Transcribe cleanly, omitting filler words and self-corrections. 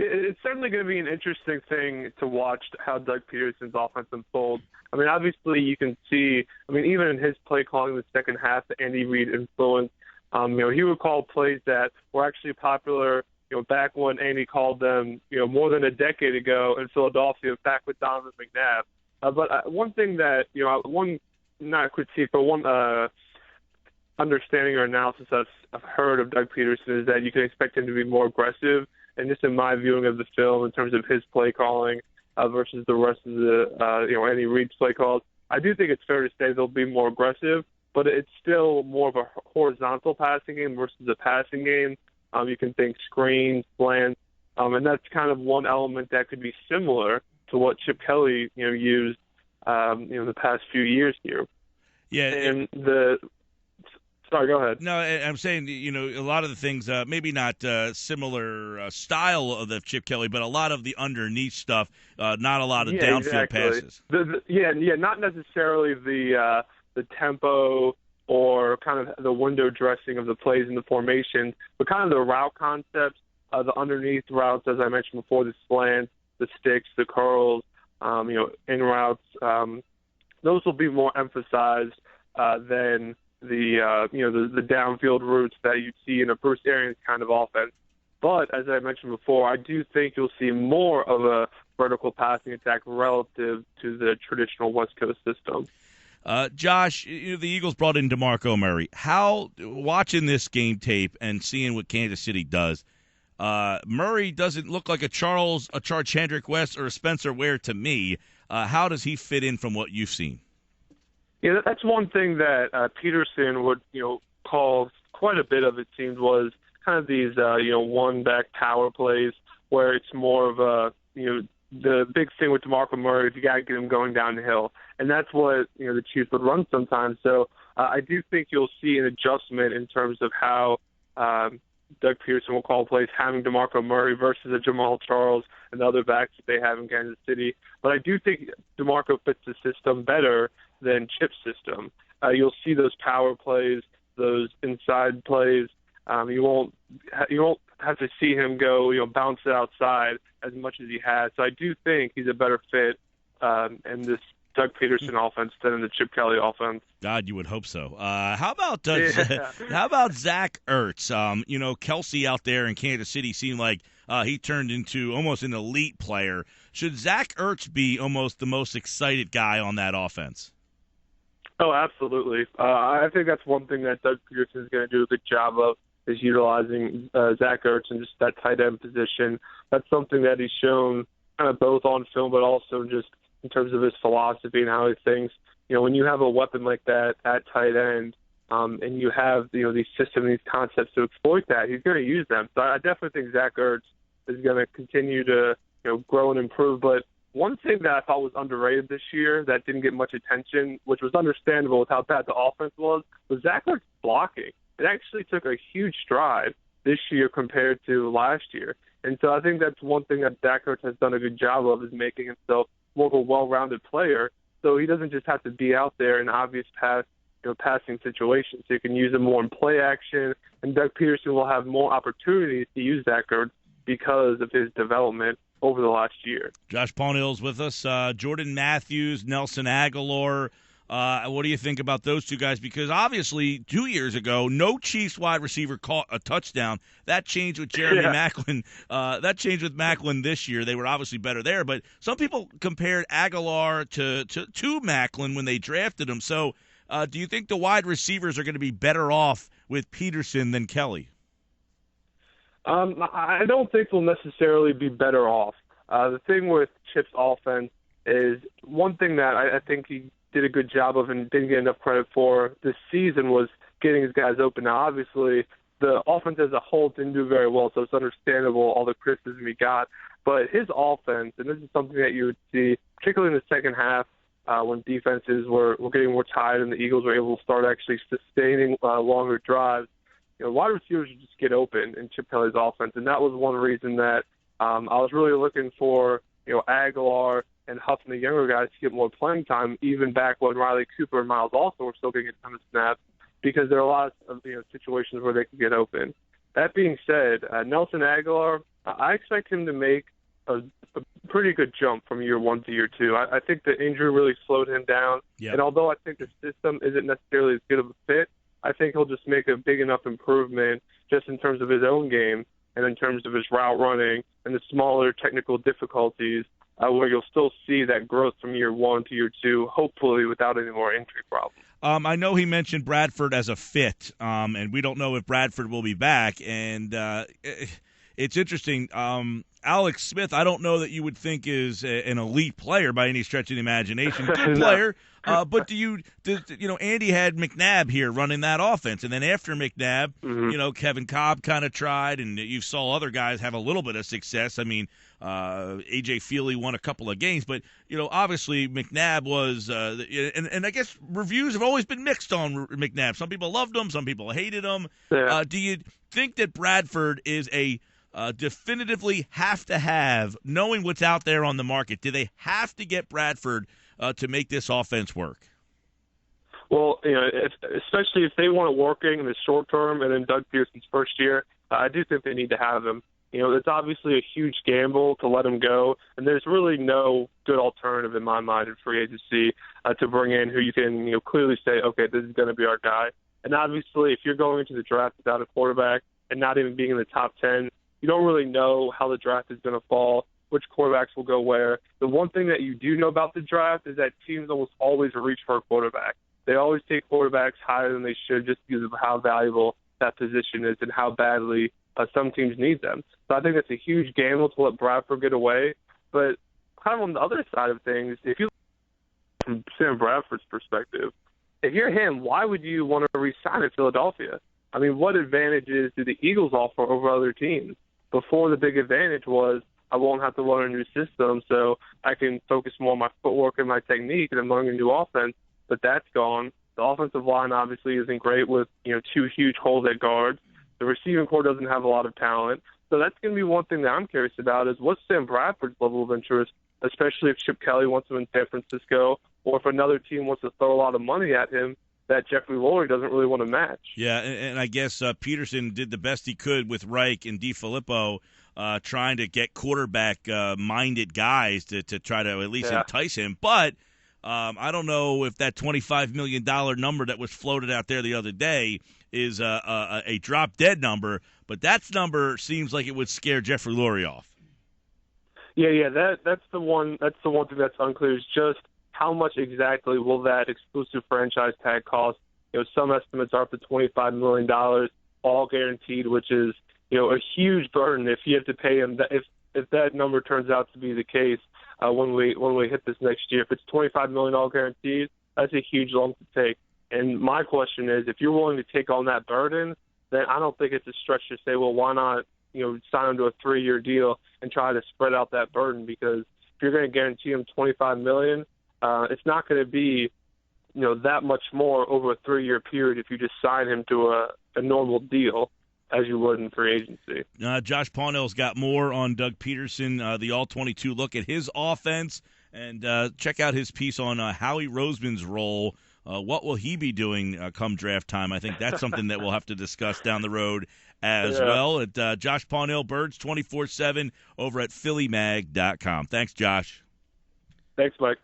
It's certainly going to be an interesting thing to watch how Doug Peterson's offense unfolds. I mean, obviously you can see, I mean, even in his play calling in the second half, the Andy Reid influence, he would call plays that were actually popular, back when Andy called them, more than a decade ago in Philadelphia, back with Donovan McNabb. But one thing that, one, not critique, but one understanding or analysis I've heard of Doug Peterson is that you can expect him to be more aggressive. And just in my viewing of the film, in terms of his play calling versus the rest of the, Andy Reid's play calls, I do think it's fair to say they'll be more aggressive, but it's still more of a horizontal passing game versus a passing game. You can think screens, slants, and that's kind of one element that could be similar to what Chip Kelly, used, the past few years here. Yeah. And sorry, go ahead. No, I'm saying, a lot of the things, maybe not similar style of the Chip Kelly, but a lot of the underneath stuff, not a lot of downfield passes. Not necessarily the tempo or kind of the window dressing of the plays in the formation, but kind of the route concepts, the underneath routes, as I mentioned before, the slants, the sticks, the curls, in routes. Those will be more emphasized than the downfield routes that you see in a Bruce Arians kind of offense. But as I mentioned before, I do think you'll see more of a vertical passing attack relative to the traditional West Coast system. Josh, the Eagles brought in DeMarco Murray. How, watching this game tape and seeing what Kansas City does, Murray doesn't look like a Charles Hendrick West or a Spencer Ware to me. How does he fit in from what you've seen? Yeah, that's one thing that Pederson would, call quite a bit of, it seemed, was kind of these, one-back power plays where it's more of a, the big thing with DeMarco Murray is you got to get him going down the hill. And that's what, the Chiefs would run sometimes. So I do think you'll see an adjustment in terms of how Doug Peterson will call plays, having DeMarco Murray versus a Jamal Charles and the other backs that they have in Kansas City. But I do think DeMarco fits the system better than Chip's system. You'll see those power plays, those inside plays. You won't have to see him go, bounce it outside as much as he has. So I do think he's a better fit in this Doug Peterson offense than in the Chip Kelly offense. God, you would hope so. How about Zach Ertz? Kelsey out there in Kansas City seemed like he turned into almost an elite player. Should Zach Ertz be almost the most excited guy on that offense? Oh, absolutely. I think that's one thing that Doug Peterson is going to do a good job of, is utilizing Zach Ertz in just that tight end position. That's something that he's shown kind of both on film, but also just in terms of his philosophy and how he thinks. When you have a weapon like that at tight end, and you have these systems, these concepts to exploit that, he's going to use them. So I definitely think Zach Ertz is going to continue to grow and improve. But one thing that I thought was underrated this year that didn't get much attention, which was understandable with how bad the offense was Zach Ertz blocking. It actually took a huge stride this year compared to last year. And so I think that's one thing that Zach Ertz has done a good job of, is making himself more of a well-rounded player. So he doesn't just have to be out there in obvious passing situations. So you can use him more in play action, and Doug Peterson will have more opportunities to use Zach Ertz because of his development over the last year. Josh Paunil's with us. Jordan Matthews, Nelson Aguilar. What do you think about those two guys? Because obviously 2 years ago, no Chiefs wide receiver caught a touchdown. That changed with Jeremy Maclin. That changed with Maclin this year. They were obviously better there. But some people compared Aguilar to Maclin when they drafted him. So do you think the wide receivers are going to be better off with Peterson than Kelly? I don't think they'll necessarily be better off. The thing with Chip's offense is one thing that I think he did a good job of and didn't get enough credit for this season was getting his guys open. Now, obviously, the offense as a whole didn't do very well, so it's understandable all the criticism he got. But his offense, and this is something that you would see, particularly in the second half, when defenses were getting more tired and the Eagles were able to start actually sustaining longer drives, wide receivers would just get open in Chip Kelly's offense. And that was one reason that I was really looking for, Aguilar and Huff and the younger guys to get more playing time, even back when Riley Cooper and Miles Austin were still getting a ton of snaps, because there are a lot of situations where they can get open. That being said, Nelson Aguilar, I expect him to make a pretty good jump from year 1 to year 2. I think the injury really slowed him down. Yep. And although I think the system isn't necessarily as good of a fit, I think he'll just make a big enough improvement just in terms of his own game and in terms of his route running and the smaller technical difficulties where you'll still see that growth from year 1 to year 2, hopefully without any more injury problems. I know he mentioned Bradford as a fit, and we don't know if Bradford will be back. And it's interesting. Alex Smith, I don't know that you would think is an elite player by any stretch of the imagination. Good player, but Andy had McNabb here running that offense, and then after McNabb, Kevin Cobb kind of tried, and you saw other guys have a little bit of success. I mean, A.J. Feely won a couple of games, but obviously McNabb was, and I guess reviews have always been mixed on McNabb. Some people loved him, some people hated him. Yeah. Do you think that Bradford is a definitively have to have, knowing what's out there on the market? Do they have to get Bradford to make this offense work? Well, especially if they want it working in the short term and in Doug Peterson's first year, I do think they need to have him. It's obviously a huge gamble to let him go, and there's really no good alternative in my mind in free agency to bring in who you can clearly say, okay, this is going to be our guy. And obviously, if you're going into the draft without a quarterback and not even being in the top 10, you don't really know how the draft is going to fall, which quarterbacks will go where. The one thing that you do know about the draft is that teams almost always reach for a quarterback. They always take quarterbacks higher than they should just because of how valuable that position is and how badly some teams need them. So I think that's a huge gamble to let Bradford get away. But kind of on the other side of things, if you look from Sam Bradford's perspective, if you're him, why would you want to re-sign in Philadelphia? I mean, what advantages do the Eagles offer over other teams? Before, the big advantage was I won't have to learn a new system, so I can focus more on my footwork and my technique, and I'm learning a new offense. But that's gone. The offensive line obviously isn't great with 2 huge holes at guards. The receiving core doesn't have a lot of talent. So that's going to be one thing that I'm curious about is what's Sam Bradford's level of interest, especially if Chip Kelly wants him in San Francisco or if another team wants to throw a lot of money at him that Jeffrey Lurie doesn't really want to match. Yeah, and I guess Pederson did the best he could with Reich and DiFilippo trying to get quarterback-minded guys to try to at least entice him. But I don't know if that $25 million number that was floated out there the other day is a drop-dead number, but that number seems like it would scare Jeffrey Lurie off. Yeah, that's the one thing that's unclear is just how much exactly will that exclusive franchise tag cost. Some estimates are up to $25 million, all guaranteed, which is a huge burden if you have to pay him. If that number turns out to be the case when we hit this next year, if it's $25 million all guaranteed, that's a huge lump to take. And my question is, if you're willing to take on that burden, then I don't think it's a stretch to say, well, why not sign him to a 3-year deal and try to spread out that burden? Because if you're going to guarantee him $25 million, it's not going to be that much more over a 3-year period if you just sign him to a normal deal as you would in free agency. Josh Paunil's got more on Doug Pederson, the All-22 look at his offense, and check out his piece on Howie Roseman's role. What will he be doing come draft time? I think that's something that we'll have to discuss down the road as well. At Josh Paunil, Birds 24/7 over at PhillyMag.com. Thanks, Josh. Thanks, Mike.